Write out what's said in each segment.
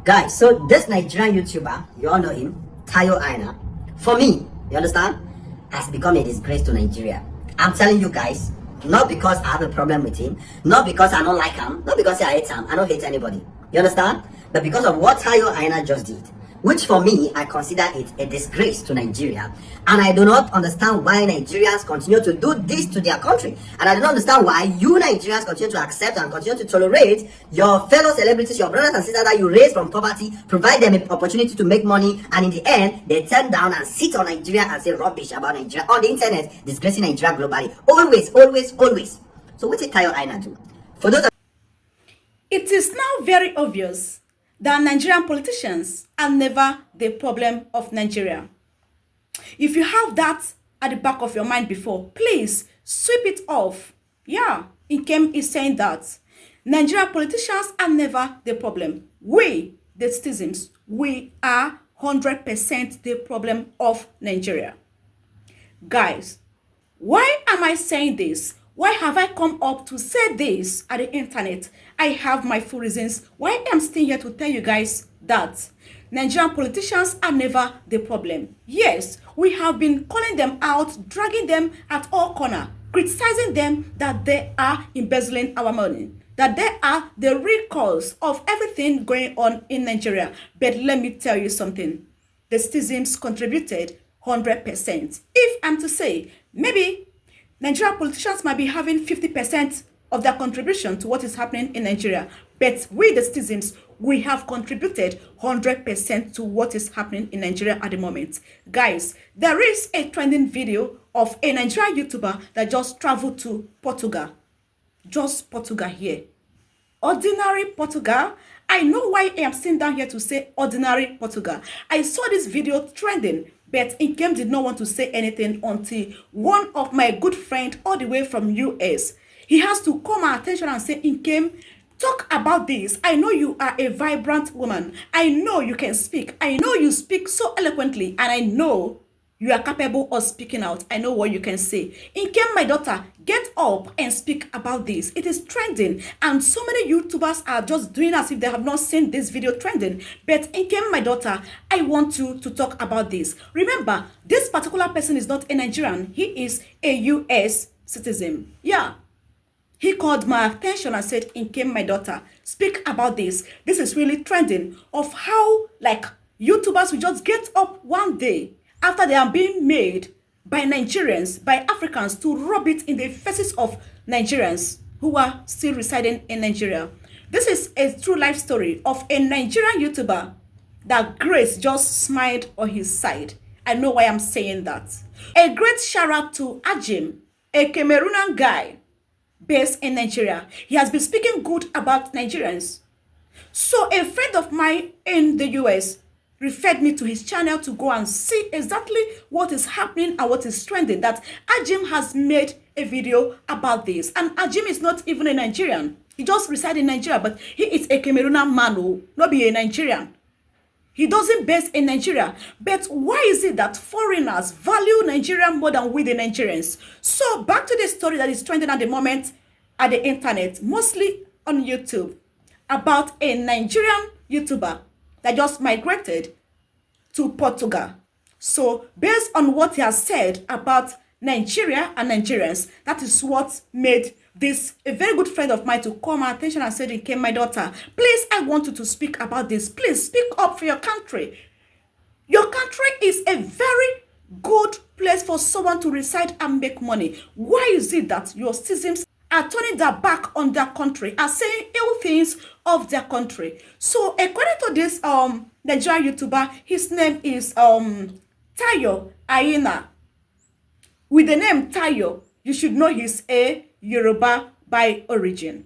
Guys, so this Nigerian YouTuber, you all know him, Tayo Aina, for me, you understand, has become a disgrace to Nigeria. I'm telling you guys, not because I have a problem with him, not because I don't like him, not because I hate him, I don't hate anybody. You understand? But because of what Tayo Aina just did, which for me, I consider it a disgrace to Nigeria. And I do not understand why Nigerians continue to do this to their country. And I do not understand why you Nigerians continue to accept and continue to tolerate your fellow celebrities, your brothers and sisters that you raise from poverty, provide them an opportunity to make money, and in the end, they turn down and sit on Nigeria and say rubbish about Nigeria on the internet, disgracing Nigeria globally. Always, always, always. So what did Tayo Aina do? For those It is now very obvious that Nigerian politicians are never the problem of Nigeria. If you have that at the back of your mind before, please sweep it off. Yeah, Nkem is saying that Nigerian politicians are never the problem. We, the citizens, we are 100% the problem of Nigeria. Guys, why am I saying this? Why have I come up to say this at the internet? I have my full reasons why I'm still here to tell you guys that Nigerian politicians are never the problem. Yes, we have been calling them out, dragging them at all corners, criticizing them that they are embezzling our money, that they are the real cause of everything going on in Nigeria. But let me tell you something. The citizens contributed 100%. If I'm to say, maybe Nigerian politicians might be having 50% of their contribution to what is happening in Nigeria. But we, the citizens, we have contributed 100% to what is happening in Nigeria at the moment. Guys, there is a trending video of a Nigerian YouTuber that just traveled to Portugal. Just Portugal here. Ordinary Portugal. I know why I am sitting down here to say ordinary Portugal. I saw this video trending, but Nkem did not want to say anything until one of my good friends all the way from US, he has to call my attention and say, Nkem, talk about this. I know you are a vibrant woman. I know you can speak. I know you speak so eloquently, and I know you are capable of speaking out. I know what you can say. Nkem, my daughter, get up and speak about this. It is trending, and so many YouTubers are just doing as if they have not seen this video trending. But Nkem, my daughter, I want you to talk about this. Remember, this particular person is not a Nigerian. He is a US citizen. Yeah. He called my attention and said, Nkem, my daughter, speak about this. This is really trending of how, like, YouTubers will just get up one day after they are being made by Nigerians, by Africans, to rub it in the faces of Nigerians who are still residing in Nigeria. This is a true life story of a Nigerian YouTuber that Grace just smiled on his side. I know why I'm saying that. A great shout out to Ajim, a Cameroonian guy based in Nigeria. He has been speaking good about Nigerians. So a friend of mine in the US referred me to his channel to go and see exactly what is happening and what is trending, that Ajim has made a video about this. And Ajim is not even a Nigerian. He just resides in Nigeria, but he is a Cameroonian man who not be a Nigerian. He doesn't base in Nigeria. But why is it that foreigners value Nigeria more than we the Nigerians? So back to the story that is trending at the moment at the internet, mostly on YouTube, about a Nigerian YouTuber that just migrated to Portugal. So based on what he has said about Nigeria and Nigerians, that is what made this a very good friend of mine to call my attention and said, Nkem, my daughter, please, I want you to speak about this. Please speak up for your country. Your country is a very good place for someone to reside and make money. Why is it that your citizens are turning their back on their country, are saying ill things of their country? So according to this Nigerian YouTuber, his name is Tayo Aina. With the name Tayo, you should know he's a Yoruba by origin,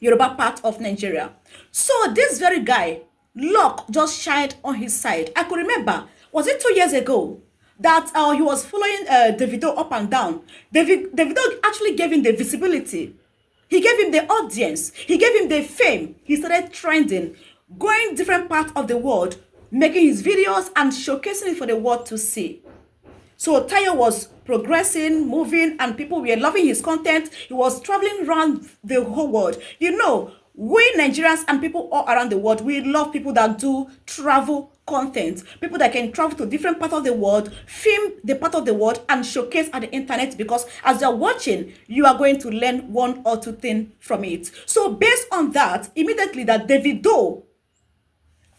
Yoruba part of Nigeria. So this very guy, luck just shined on his side. I could remember, was it 2 years ago, that he was following Davido up and down. Davido actually gave him the visibility. He gave him the audience. He gave him the fame. He started trending, going different parts of the world, making his videos and showcasing it for the world to see. So Tayo was progressing, moving, and people were loving his content. He was traveling around the whole world. You know, We Nigerians and people all around the world, we love people that do travel content, people that can travel to different parts of the world, film the part of the world and showcase at the internet, because as you're watching, you are going to learn one or two things from it. So based on that, immediately that Davido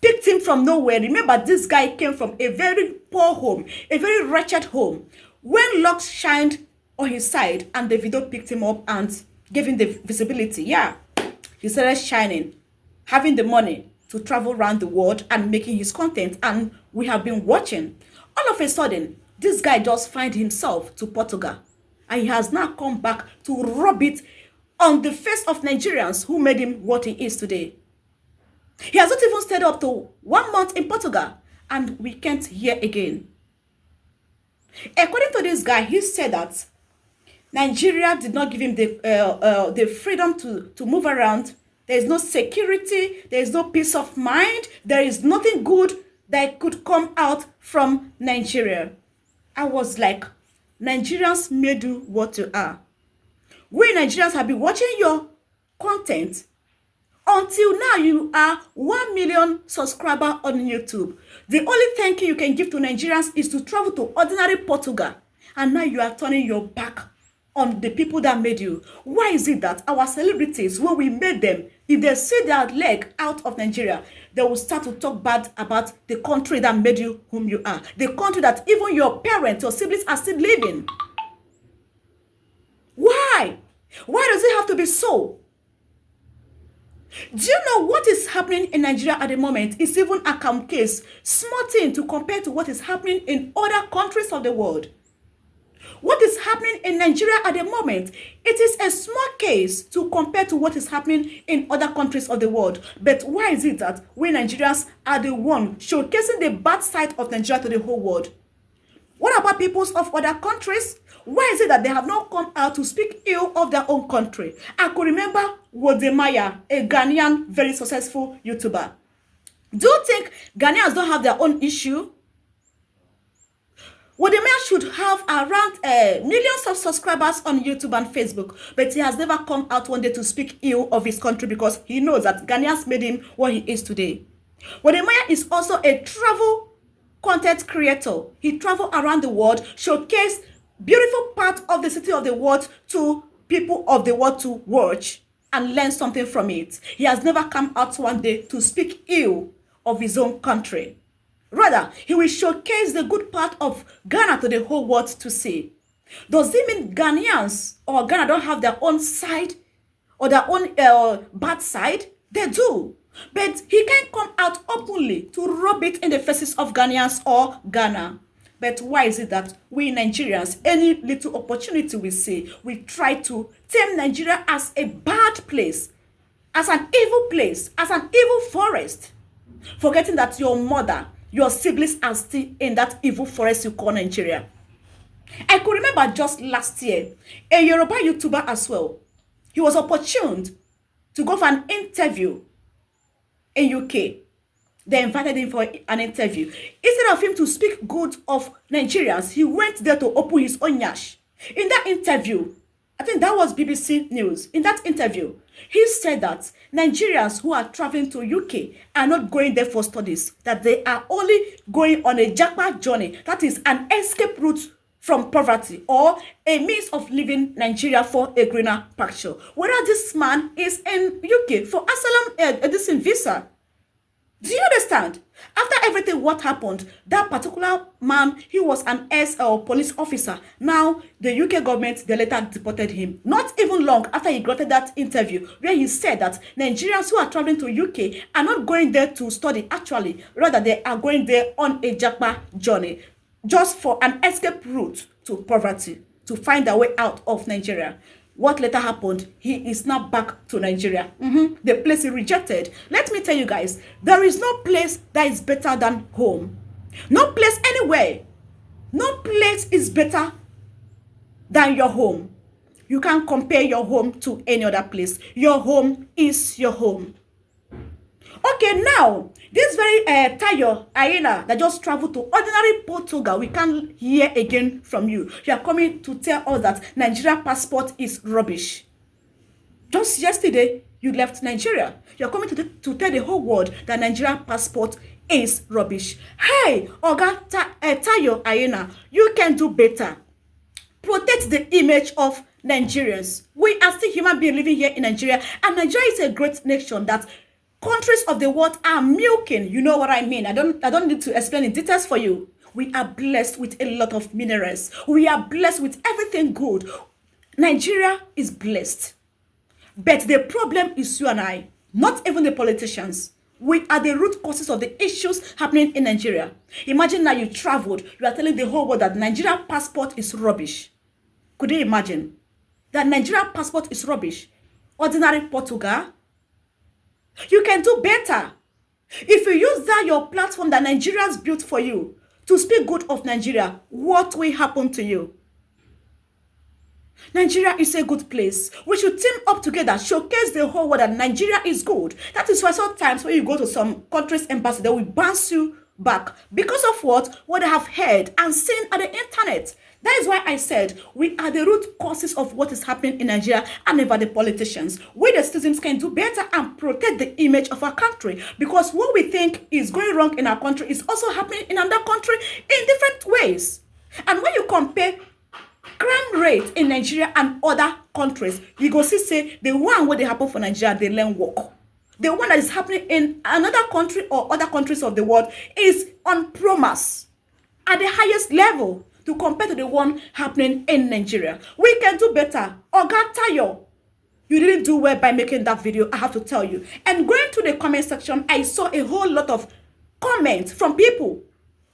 picked him from nowhere. Remember, this guy came from a very poor home, a very wretched home. When luck shined on his side and Davido picked him up and gave him the visibility, yeah, he started shining, having the money to travel around the world and making his content, and we have been watching. All of a sudden, this guy just find himself to Portugal, and he has now come back to rub it on the face of Nigerians who made him what he is today. He has not even stayed up to 1 month in Portugal, and we can't hear again. According to this guy, he said that Nigeria did not give him the freedom to move around. There is no security. There is no peace of mind. There is nothing good that could come out from Nigeria. I was like, Nigerians made you what you are. We Nigerians have been watching your content. Until now, you are 1 million subscribers on YouTube. The only thank you can give to Nigerians is to travel to ordinary Portugal. And now you are turning your back on the people that made you. Why is it that our celebrities, when we made them, if they see their leg out of Nigeria, they will start to talk bad about the country that made you whom you are? The country that even your parents, your siblings are still living. Why? Why does it have to be so? Do you know what is happening in Nigeria at the moment? It's even a calm case, small thing to compare to what is happening in other countries of the world. What is happening in Nigeria at the moment, it is a small case to compare to what is happening in other countries of the world. But why is it that we Nigerians are the one showcasing the bad side of Nigeria to the whole world? What about peoples of other countries? Why is it that they have not come out to speak ill of their own country? I could remember Wodemaya, a Ghanaian, very successful YouTuber. Do you think Ghanaians don't have their own issue? Wodemaya should have around millions of subscribers on YouTube and Facebook, but he has never come out one day to speak ill of his country because he knows that Ghanaians made him what he is today. Wodemaya is also a travel content creator. He travels around the world, showcase beautiful part of the city of the world to people of the world to watch and learn something from it. He has never come out one day to speak ill of his own country. Rather, he will showcase the good part of Ghana to the whole world to see. Does it mean Ghanaians or Ghana don't have their own side or their own bad side? They do. But he can't come out openly to rub it in the faces of Ghanaians or Ghana. But why is it that we Nigerians, any little opportunity we see, we try to term Nigeria as a bad place, as an evil place, as an evil forest, forgetting that your mother, your siblings are still in that evil forest you call Nigeria. I could remember just last year, a Yoruba YouTuber as well, he was opportuned to go for an interview in UK. They invited him for an interview. Instead of him to speak good of Nigerians, he went there to open his own yash. In that interview, I think that was BBC News. In that interview, he said that Nigerians who are traveling to UK are not going there for studies, that they are only going on a jackpot journey, that is an escape route from poverty or a means of leaving Nigeria for a greener pasture. Whereas this man is in UK for asylum this visa. Do you understand? After everything what happened, that particular man, he was an police officer. Now, the UK government, they later deported him. Not even long after he granted that interview, where he said that Nigerians who are traveling to UK are not going there to study, actually. Rather, they are going there on a jackpot journey, just for an escape route to poverty, to find their way out of Nigeria. What later happened? He is now back to Nigeria. The place he rejected. Let me tell you guys, there is no place that is better than home. No place anywhere. No place is better than your home. You can't compare your home to any other place. Your home is your home. Okay, now, this very Tayo, Aina, that just traveled to ordinary Portugal, we can't hear again from you. You are coming to tell us that Nigeria passport is rubbish. Just yesterday, you left Nigeria. You're coming to tell the whole world that Nigerian passport is rubbish. Hey, Oga Tayo Aina, you can do better. Protect the image of Nigerians. We are still human beings living here in Nigeria, and Nigeria is a great nation that countries of the world are milking. You know what I mean? I don't need to explain in details for you. We are blessed with a lot of minerals. We are blessed with everything good. Nigeria is blessed. But the problem is you and I, not even the politicians. We are the root causes of the issues happening in Nigeria. Imagine now you traveled, you are telling the whole world that Nigerian passport is rubbish. Could you imagine? That Nigerian passport is rubbish. Ordinary Portugal. You can do better. If you use that your platform that Nigerians built for you to speak good of Nigeria, what will happen to you? Nigeria is a good place. We should team up together, showcase the whole world that Nigeria is good. That is why sometimes when you go to some country's embassy, they will bounce you back because of what they have heard and seen at the internet. That is why I said we are the root causes of what is happening in Nigeria and never the politicians. We the citizens can do better and protect the image of our country, because what we think is going wrong in our country is also happening in another country in different ways. And when you compare crime rate in Nigeria and other countries, you go see say the one where they happen for Nigeria, they learn work. The one that is happening in another country or other countries of the world is on promise at the highest level to compare to the one happening in Nigeria. We can do better. Oga Tayo, you didn't do well by making that video, I have to tell you. And going to the comment section, I saw a whole lot of comments from people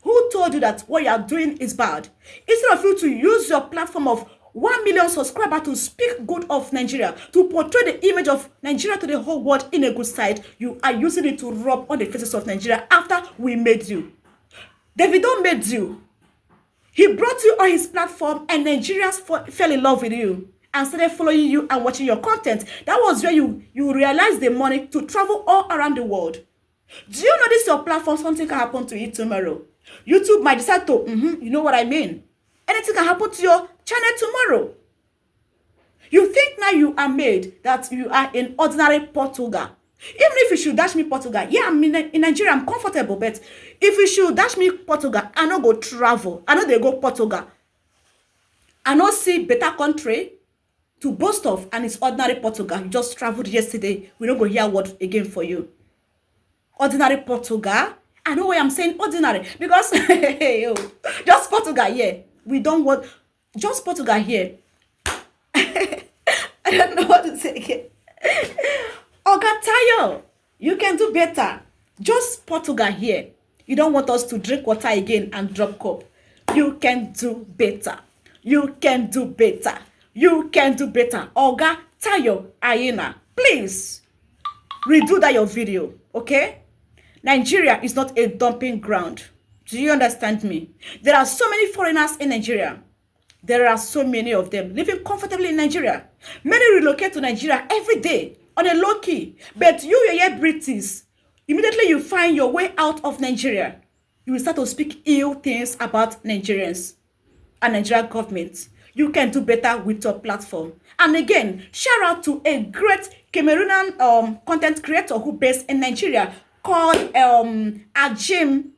who told you that what you are doing is bad. Instead of you to use your platform of 1 million subscribers to speak good of Nigeria, to portray the image of Nigeria to the whole world in a good side, you are using it to rub on the faces of Nigeria after we made you. Davido made you. He brought you on his platform and Nigerians fell in love with you and started following you and watching your content. That was where you realized the money to travel all around the world. Do you know this your platform, something can happen to it tomorrow? YouTube might decide to, you know what I mean? Anything can happen to your channel tomorrow. You think now you are made that you are in ordinary Portugal. Even if you should dash me Portugal, yeah, I'm in Nigeria, I'm comfortable, but if you should dash me Portugal, I no go travel. I know they go Portugal. I no see better country to boast of, and it's ordinary Portugal. You just traveled yesterday. We don't go hear word again for you. Ordinary Portugal. I know why I'm saying ordinary, because just Portugal here. We don't want just Portugal here. I don't know what to say again. Oga Tayo, you can do better. Just Portugal here. You don't want us to drink water again and drop cup. You can do better. You can do better. You can do better. Oga Tayo Aina, please redo that your video, okay? Nigeria is not a dumping ground. Do you understand me? There are so many foreigners in Nigeria. There are so many of them living comfortably in Nigeria. Many relocate to Nigeria every day on a low key. But you're here British. Immediately you find your way out of Nigeria, you will start to speak ill things about Nigerians and Nigerian government. You can do better with your platform. And again, shout out to a great Cameroonian content creator who based in Nigeria called Ajim.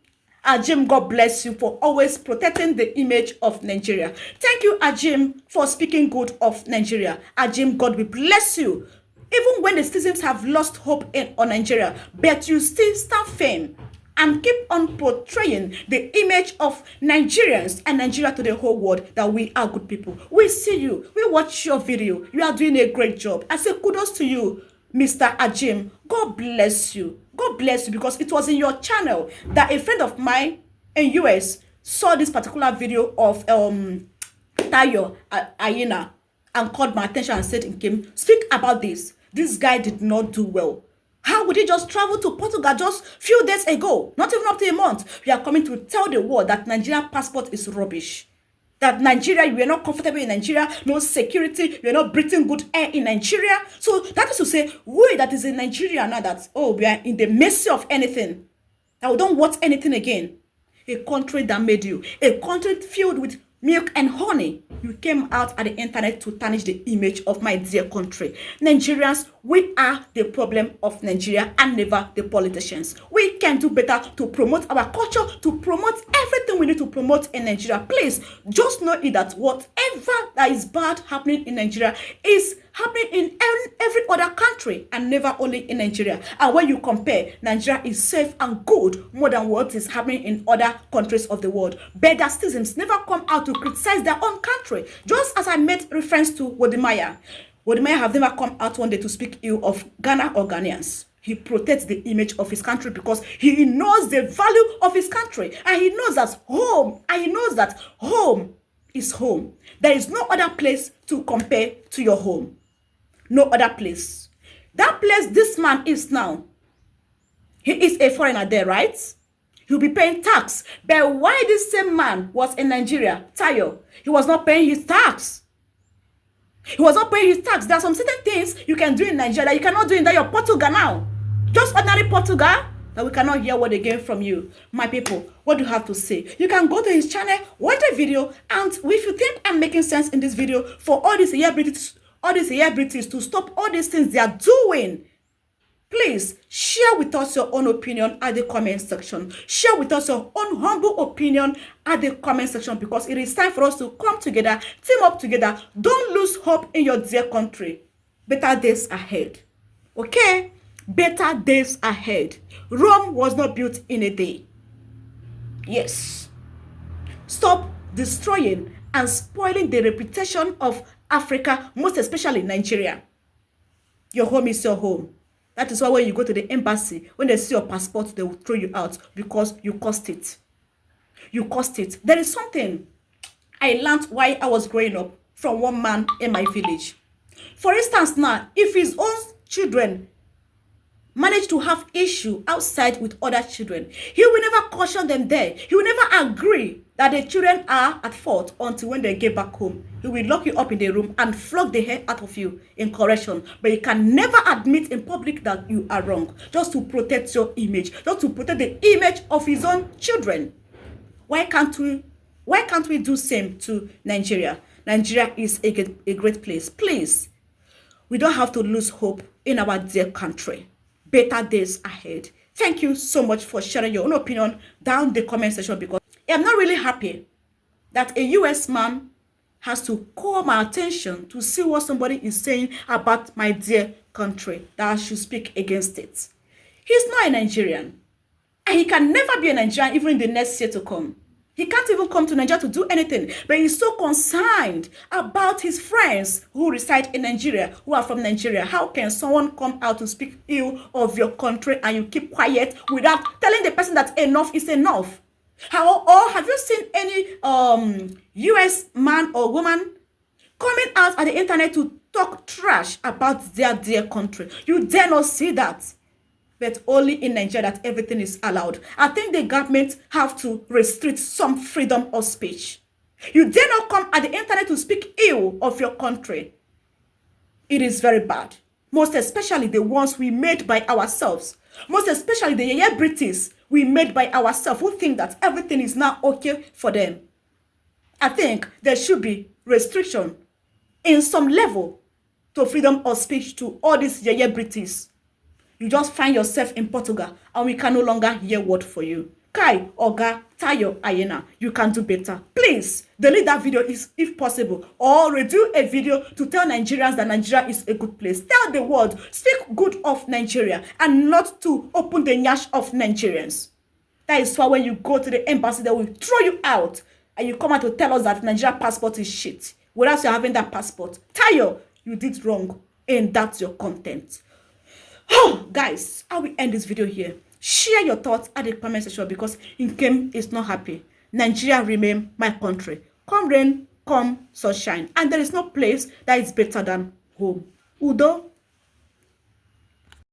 Ajim, God bless you for always protecting the image of Nigeria. Thank you, Ajim, for speaking good of Nigeria. Ajim, God will bless you. Even when the citizens have lost hope on Nigeria, but you still stand firm and keep on portraying the image of Nigerians and Nigeria to the whole world that we are good people. We see you. We watch your video. You are doing a great job. I say kudos to you, Mr. Ajim. God bless you. God bless you, because it was in your channel that a friend of mine in US saw this particular video of Tayo Aina and called my attention and said, Kim, speak about this. This guy did not do well. How would he just travel to Portugal just few days ago? Not even up to a month. We are coming to tell the world that Nigerian passport is rubbish. That Nigeria, you are not comfortable in Nigeria, no security, you are not breathing good air in Nigeria. So that is to say, we that is in Nigeria now that, we are in the mercy of anything, that we don't want anything again. A country that made you, a country filled with milk and honey. You came out at the internet to tarnish the image of my dear country. Nigerians, we are the problem of Nigeria and never the politicians. We can do better to promote our culture, to promote everything we need to promote in Nigeria. Please, just know it that whatever that is bad happening in Nigeria is happening in every other country and never only in Nigeria. And when you compare, Nigeria is safe and good more than what is happening in other countries of the world. Better citizens never come out to criticize their own country. Just as I made reference to Wodimaya. Wodimaya have never come out one day to speak ill of Ghana or Ghanaians. He protects the image of his country because he knows the value of his country. And he knows that home is home. There is no other place to compare to your home. No other place. That place this man is now, he is a foreigner there, right? He'll be paying tax. But why this same man was in Nigeria, Tayo, he was not paying his tax. He was not paying his tax. There are some certain things you can do in Nigeria that you cannot do in your Portugal now. Just ordinary Portugal, that we cannot hear what they gain from you. My people, what do you have to say? You can go to his channel, watch the video, and if you think I'm making sense in this video, for all these celebrities to stop all these things they are doing, please share with us your own opinion at the comment section. Share with us your own humble opinion at the comment section, because it is time for us to come together, team up together. Don't lose hope in your dear country. Better days ahead. Okay? Better days ahead. Rome was not built in a day. Yes. Stop destroying and spoiling the reputation of Africa, most especially Nigeria. Your home is your home. That is why when you go to the embassy, when they see your passport, they will throw you out because you cost it. You cost it. There is something I learned while I was growing up from one man in my village. For instance, now, if his own children manage to have issue outside with other children, he will never caution them there. He will never agree that the children are at fault until when they get back home. He will lock you up in the room and flog the head out of you in correction. But you can never admit in public that you are wrong, just to protect your image, just to protect the image of his own children. Why can't we do same to Nigeria? Nigeria is a great place. Please, we don't have to lose hope in our dear country. Better days ahead. Thank you so much for sharing your own opinion down the comment section, because I'm not really happy that a US man has to call my attention to see what somebody is saying about my dear country, that I should speak against it. He's not a Nigerian, and he can never be a Nigerian even in the next year to come. He can't even come to Nigeria to do anything, but he's so concerned about his friends who reside in Nigeria, who are from Nigeria. How can someone come out to speak ill of your country and you keep quiet without telling the person that enough is enough? Or have you seen any US man or woman coming out at the internet to talk trash about their dear country? You dare not see that. But only in Nigeria that everything is allowed. I think the government have to restrict some freedom of speech. You dare not come at the internet to speak ill of your country. It is very bad. Most especially the ones we made by ourselves. Most especially the celebrities we made by ourselves, who think that everything is now okay for them. I think there should be restriction in some level to freedom of speech to all these celebrities. You just find yourself in Portugal and we can no longer hear word for you. Kai, Oga, Tayo, Aina, you can do better. Please, delete that video if possible, or redo a video to tell Nigerians that Nigeria is a good place. Tell the world, speak good of Nigeria and not to open the nyash of Nigerians. That is why when you go to the embassy, they will throw you out and you come out to tell us that Nigeria passport is shit. Whereas you're having that passport. Tayo, you did wrong and that's your content. Oh, guys, I will end this video here. Share your thoughts at the comment section, because Nkem is not happy. Nigeria remain my country. Come rain, come sunshine. And there is no place that is better than home. Udo.